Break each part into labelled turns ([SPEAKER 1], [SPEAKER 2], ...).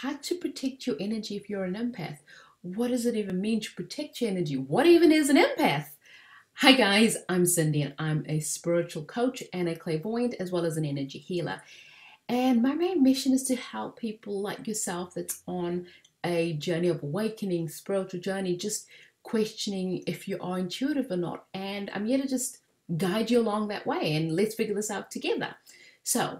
[SPEAKER 1] how to protect your energy if you're an empath. What does it even mean to protect your energy? What even is an empath? Hi guys, I'm Cindy and I'm a spiritual coach and a clairvoyant as well as an energy healer. And my main mission is to help people like yourself that's on a journey of awakening, spiritual journey, just questioning if you are intuitive or not. And I'm here to just guide you along that way and let's figure this out together. So,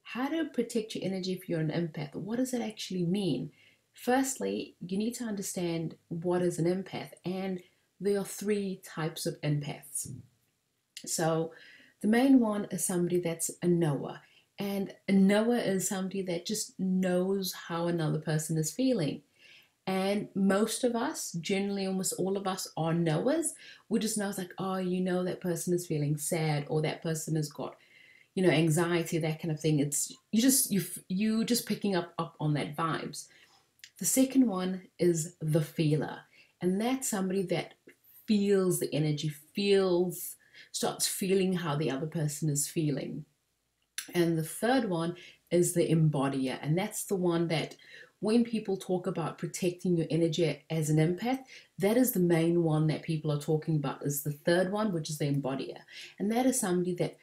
[SPEAKER 1] how to protect your energy if you're an empath? What does it actually mean? Firstly, you need to understand what is an empath, and there are three types of empaths. So, the main one is somebody that's a knower, and a knower is somebody that just knows how another person is feeling. And most of us, generally almost all of us, are knowers. We just know it's like, oh, you know that person is feeling sad, or that person has got anxiety, that kind of thing. It's you just picking up on that vibes. The second one is the feeler, and that's somebody that feels the energy, starts feeling how the other person is feeling. And the third one is the embodier, and that's the one that when people talk about protecting your energy as an empath, that is the main one that people are talking about, is the third one, which is the embodier. And that is somebody that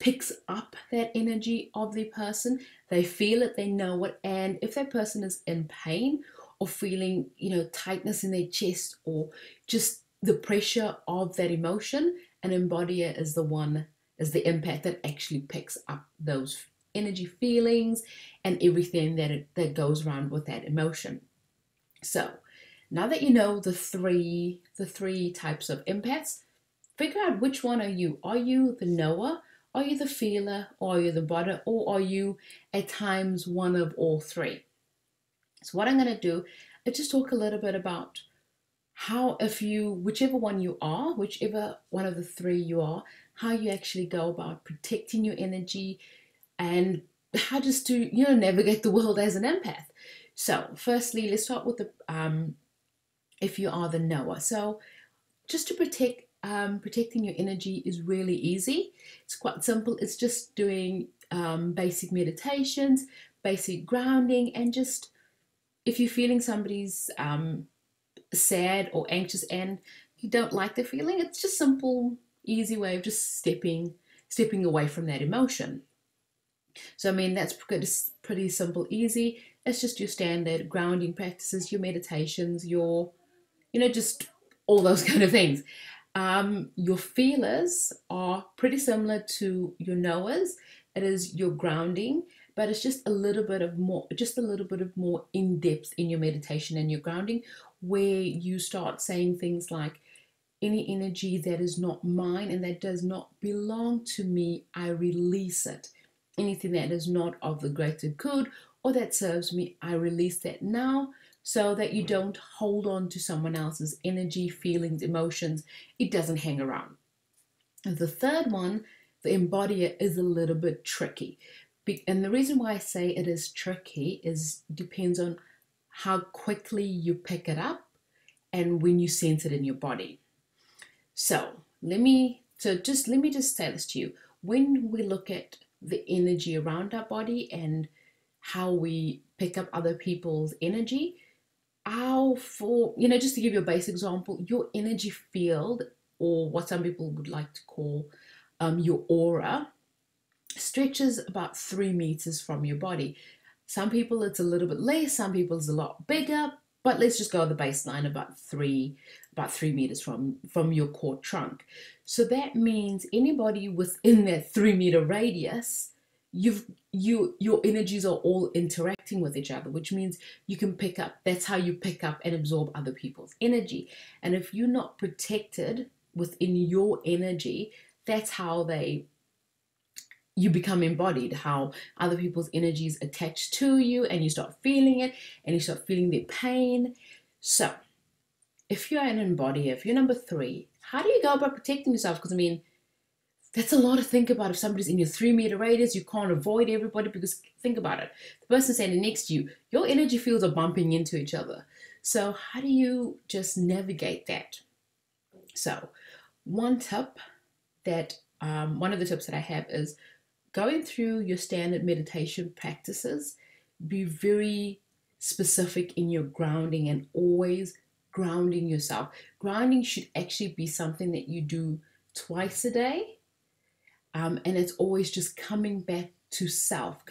[SPEAKER 1] picks up that energy of the person. They feel it, they know it, and if that person is in pain or feeling, tightness in their chest or just the pressure of that emotion, an embodier is the empath that actually picks up those energy feelings and everything that goes around with that emotion. So now that you know the three types of empaths, figure out which one are you. Are you the knower? Are you the feeler? Or are you the embodier? Or are you at times one of all three? So what I'm going to do is just talk a little bit about how, whichever one you are, whichever one of the three you are, how you actually go about protecting your energy and how just to, navigate the world as an empath. So firstly, let's start with if you are the knower. So just to protecting your energy is really easy. It's quite simple. It's just doing basic meditations, basic grounding, and just if you're feeling somebody's sad or anxious and you don't like the feeling, it's just simple, easy way of just stepping away from that emotion. So I mean that's pretty simple, easy. It's just your standard grounding practices, your meditations, your just all those kind of things. Your feelers are pretty similar to your knowers. It is your grounding, but it's just a little bit of more in depth in your meditation and your grounding, where you start saying things like, any energy that is not mine and that does not belong to me, I release it. Anything that is not of the greater good or that serves me, I release that now, so that you don't hold on to someone else's energy, feelings, emotions. It doesn't hang around. And the third one, the embodier, is a little bit tricky. And the reason why I say it is tricky depends on how quickly you pick it up and when you sense it in your body. So let me just say this to you. When we look at the energy around our body and how we pick up other people's energy, just to give you a basic example, your energy field, or what some people would like to call your aura, stretches about 3 meters from your body. Some people it's a little bit less, some people it's a lot bigger, but let's just go with the baseline, about 3 meters from your core trunk. So that means anybody within that 3 meter radius, your energies are all interacting with each other, which means you can pick up. That's how you pick up and absorb other people's energy. And if you're not protected within your energy, that's how you become embodied, how other people's energies attach to you and you start feeling it and you start feeling their pain. So if you're an embodier, if you're number 3, how do you go about protecting yourself? Because I mean, that's a lot to think about. If somebody's in your 3 meter radius, you can't avoid everybody, because think about it. The person standing next to you, your energy fields are bumping into each other. So how do you just navigate that? So one of the tips that I have is going through your standard meditation practices. Be very specific in your grounding and always grounding yourself. Grounding should actually be something that you do twice a day. And it's always just coming back to self,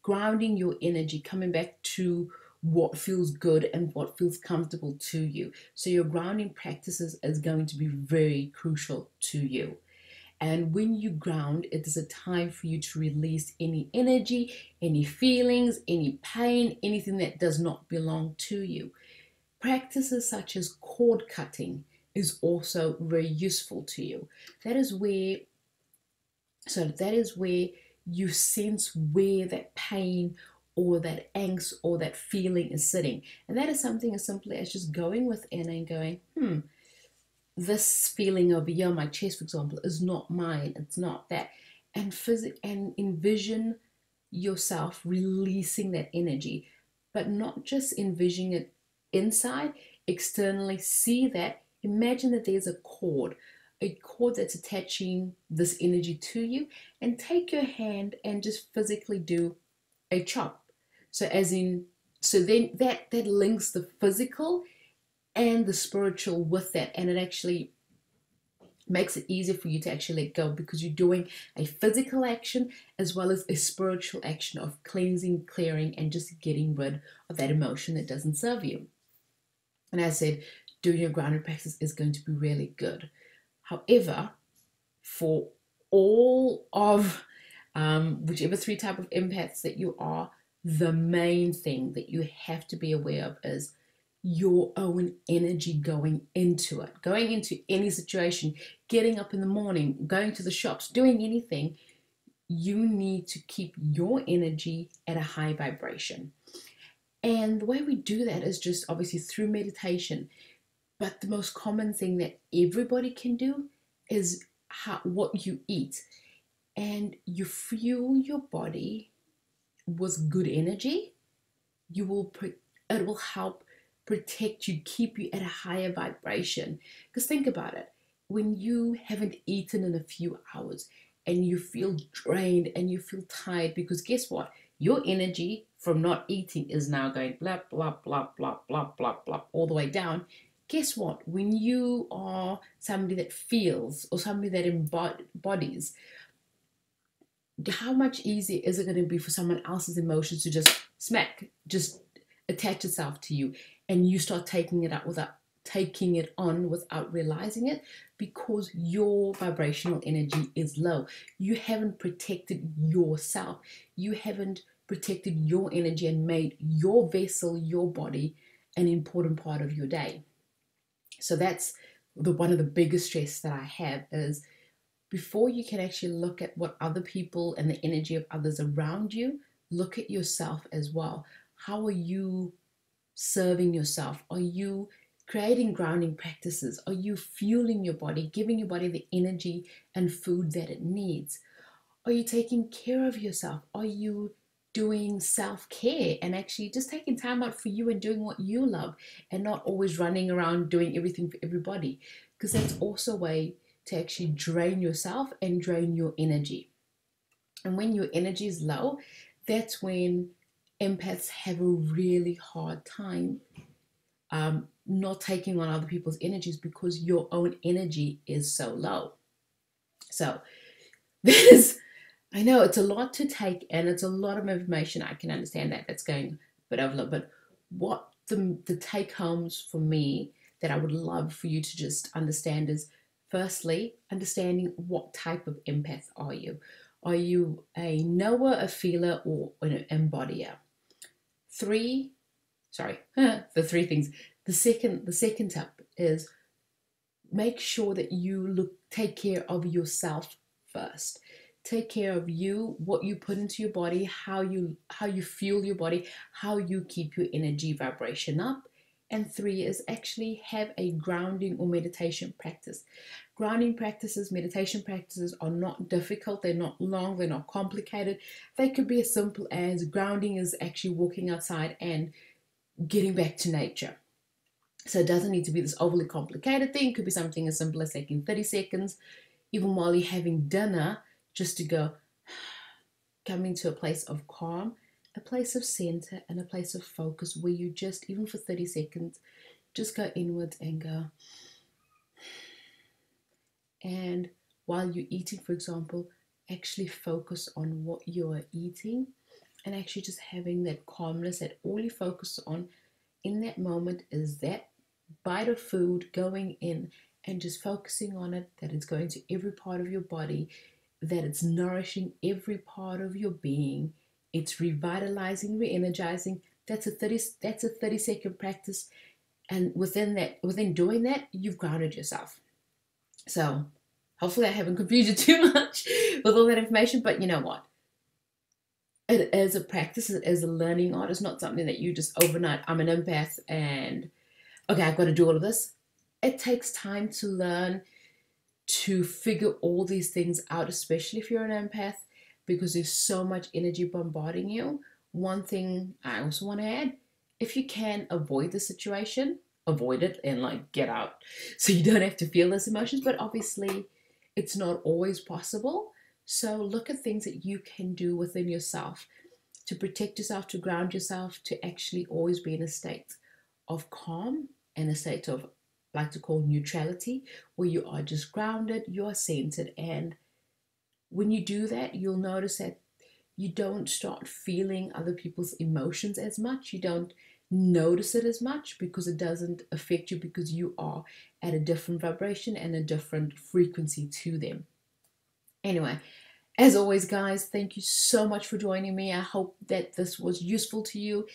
[SPEAKER 1] grounding your energy, coming back to what feels good and what feels comfortable to you. So your grounding practices is going to be very crucial to you. And when you ground, it is a time for you to release any energy, any feelings, any pain, anything that does not belong to you. Practices such as cord cutting is also very useful to you. That is where you sense where that pain or that angst or that feeling is sitting. And that is something as simple as just going within and going, this feeling over here on my chest, for example, is not mine. It's not that. And envision yourself releasing that energy, but not just envisioning it inside, externally. See that. Imagine that there's a cord that's attaching this energy to you, and take your hand and just physically do a chop. So then that links the physical and the spiritual with that, and it actually makes it easier for you to actually let go, because you're doing a physical action as well as a spiritual action of cleansing, clearing, and just getting rid of that emotion that doesn't serve you. And as I said, doing your grounding practice is going to be really good. However, for all of whichever three type of empaths that you are, the main thing that you have to be aware of is your own energy going into it. Going into any situation, getting up in the morning, going to the shops, doing anything, you need to keep your energy at a high vibration. And the way we do that is just obviously through meditation. But the most common thing that everybody can do is what you eat. And you fuel your body with good energy. It will help protect you, keep you at a higher vibration. Because think about it, when you haven't eaten in a few hours and you feel drained and you feel tired, because guess what? Your energy from not eating is now going blah, blah, blah, blah, blah, blah, blah, all the way down. Guess what? When you are somebody that feels or somebody that embodies, how much easier is it going to be for someone else's emotions to just attach itself to you, and you start taking it on without realizing it, because your vibrational energy is low. You haven't protected yourself. You haven't protected your energy and made your vessel, your body, an important part of your day. So that's one of the biggest stress that I have is, before you can actually look at what other people and the energy of others around you, look at yourself as well. How are you serving yourself? Are you creating grounding practices? Are you fueling your body, giving your body the energy and food that it needs? Are you taking care of yourself? Are you doing self-care and actually just taking time out for you and doing what you love, and not always running around doing everything for everybody? Because that's also a way to actually drain yourself and drain your energy. And when your energy is low, that's when empaths have a really hard time not taking on other people's energies, because your own energy is so low. So I know it's a lot to take, and it's a lot of information. I can understand that's going a bit over, but what the take homes for me that I would love for you to just understand is, firstly, understanding what type of empath are you. Are you a knower, a feeler, or an embodier? The three things. The second tip is, make sure that you take care of yourself first. Take care of you, what you put into your body, how you fuel your body, how you keep your energy vibration up. And 3 is actually have a grounding or meditation practice. Grounding practices, meditation practices are not difficult. They're not long. They're not complicated. They could be as simple as, grounding is actually walking outside and getting back to nature. So it doesn't need to be this overly complicated thing. It could be something as simple as taking 30 seconds, even while you're having dinner, just to coming to a place of calm, a place of center and a place of focus where you just, even for 30 seconds, just go inwards and go. And while you're eating, for example, actually focus on what you are eating and actually just having that calmness, that all you focus on in that moment is that bite of food going in, and just focusing on it, that it's going to every part of your body, that it's nourishing every part of your being, it's revitalizing, re-energizing. That's a 30-second practice, and within doing that, you've grounded yourself. So hopefully I haven't confused you too much with all that information, but you know what? It is a practice, it is a learning art. It's not something that you just overnight, I'm an empath and okay, I've got to do all of this. It takes time to learn, to figure all these things out, especially if you're an empath, because there's so much energy bombarding you. One thing I also want to add, if you can avoid the situation, avoid it and like get out so you don't have to feel those emotions. But obviously it's not always possible. So look at things that you can do within yourself to protect yourself, to ground yourself, to actually always be in a state of calm and a state of, I like to call, neutrality, where you are just grounded, you are centered. And when you do that, you'll notice that you don't start feeling other people's emotions as much. You don't notice it as much because it doesn't affect you, because you are at a different vibration and a different frequency to them. Anyway, as always, guys, thank you so much for joining me. I hope that this was useful to you.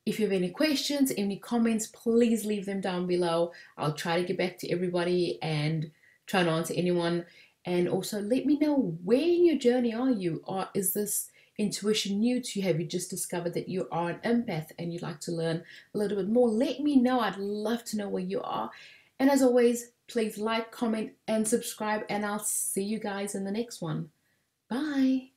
[SPEAKER 1] If you have any questions, any comments, please leave them down below. I'll try to get back to everybody and try and answer anyone. And also let me know, where in your journey are you? Or is this intuition new to you? Have you just discovered that you are an empath and you'd like to learn a little bit more? Let me know. I'd love to know where you are. And as always, please like, comment, and subscribe. And I'll see you guys in the next one. Bye.